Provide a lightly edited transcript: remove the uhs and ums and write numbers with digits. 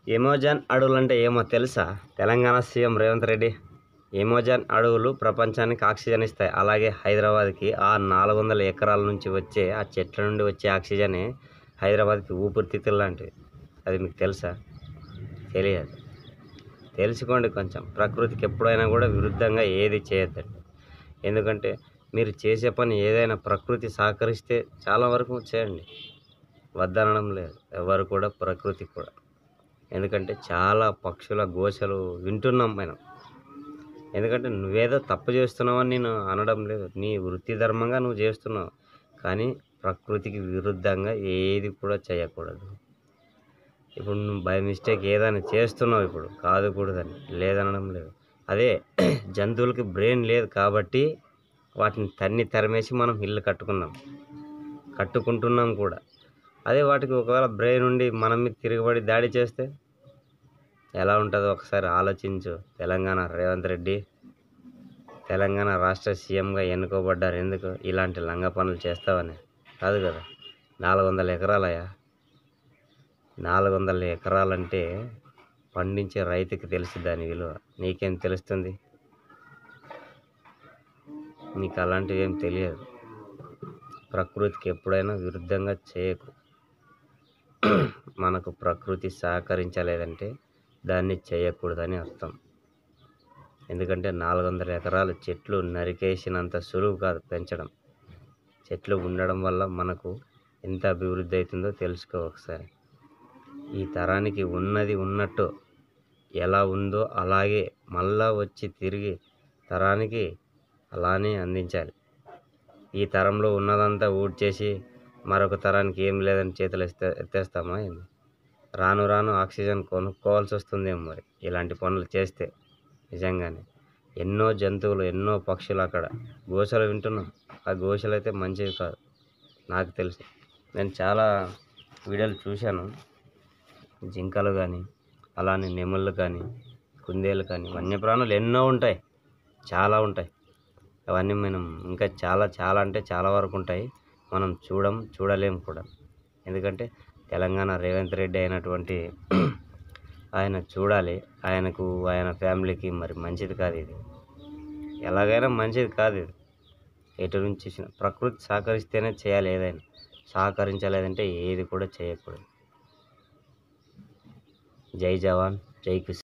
ఎమోజాన్ అడవులంటే ఏమో తెలుసా? తెలంగాణ సీఎం రేవంత్ రెడ్డి. ఎమోజాన్ అడవులు ప్రపంచానికి ఆక్సిజన్ ఇస్తాయి. అలాగే హైదరాబాద్కి ఆ 400 ఎకరాల నుంచి వచ్చే ఆ చెట్ల నుండి వచ్చే ఆక్సిజనే హైదరాబాద్కి ఊపిరితిత్తులు లాంటివి. అది మీకు తెలుసా? తెలియదు. తెలుసుకోండి కొంచెం. ప్రకృతికి ఎప్పుడైనా కూడా విరుద్ధంగా ఏది చేయొద్దండి. ఎందుకంటే మీరు చేసే పని ఏదైనా ప్రకృతి సహకరిస్తే చాలా వరకు చేయండి. వద్దనడం లేదు ఎవరు కూడా, ప్రకృతి కూడా. ఎందుకంటే చాలా పక్షుల ఘోషలు వింటున్నాం మనం. ఎందుకంటే నువ్వేదో తప్పు చేస్తున్నావని నేను అనడం లేదు, నీ వృత్తి ధర్మంగా నువ్వు చేస్తున్నావు. కానీ ప్రకృతికి విరుద్ధంగా ఏది కూడా చేయకూడదు. ఇప్పుడు నువ్వు బై మిస్టేక్ ఏదైనా చేస్తున్నావు, ఇప్పుడు కాదుకూడదని లేదనడం లేదు. అదే జంతువులకి బ్రెయిన్ లేదు కాబట్టి వాటిని తరిమేసి మనం ఇల్లు కట్టుకుంటున్నాం కూడా. అదే వాటికి ఒకవేళ బ్రెయిన్ ఉండి మన మీద తిరగబడి దాడి చేస్తే ఎలా ఉంటుందో ఒకసారి ఆలోచించు. తెలంగాణ రేవంత్ రెడ్డి తెలంగాణ రాష్ట్ర సీఎంగా ఎన్నుకోబడ్డారు ఎందుకు? ఇలాంటి లంగ పనులు చేస్తావని కాదు కదా. 400 ఎకరాలయ్యా. 400 ఎకరాలంటే పండించే రైతుకి తెలుసు దాని విలువ. నీకేం తెలుస్తుంది? నీకు అలాంటివి ఏం తెలియదు. ప్రకృతికి ఎప్పుడైనా విరుద్ధంగా చేయకు. మనకు ప్రకృతి సహకరించలేదంటే దాన్ని చేయకూడదని అర్థం. ఎందుకంటే 400 ఎకరాలు చెట్లు నరికేసినంత సులువు కాదు పెంచడం. చెట్లు ఉండడం వల్ల మనకు ఎంత అభివృద్ధి అవుతుందో తెలుసుకో ఒకసారి. ఈ తరానికి ఉన్నది ఉన్నట్టు ఎలా ఉందో అలాగే మళ్ళా వచ్చి తిరిగి తరానికి అలానే అందించాలి. ఈ తరంలో ఉన్నదంతా ఊడ్చేసి మరొక తరానికి ఏం లేదని చేతులు ఎత్తేస్తామా ఏంది? రాను రాను ఆక్సిజన్ కొనుక్కోవాల్సి వస్తుందేమో మరి ఇలాంటి పనులు చేస్తే. నిజంగానే ఎన్నో జంతువులు, ఎన్నో పక్షులు అక్కడ ఘోషలు వింటున్నాం. ఆ ఘోషలు అయితే మంచిది కాదు నాకు తెలుసు. నేను చాలా వీడియోలు చూశాను. జింకలు కానీ, అలానే నెమళ్ళు కానీ, కుందేలు కానీ, వన్యప్రాణులు ఎన్నో ఉంటాయి, చాలా ఉంటాయి. అవన్నీ మనం ఇంకా చాలా అంటే చాలా వరకు ఉంటాయి. మనం చూడలేము కూడా. ఎందుకంటే తెలంగాణ రేవంత్ రెడ్డి అయినటువంటి ఆయన చూడాలి. ఆయన ఫ్యామిలీకి మరి మంచిది కాదు ఇది. ఎలాగైనా మంచిది కాదు ఇది. ఎటు నుంచి ప్రకృతి సహకరిస్తేనే చేయాలి ఏదైనా. సహకరించలేదంటే ఏది కూడా చేయకూడదు. జై జవాన్, జై కిసాన్.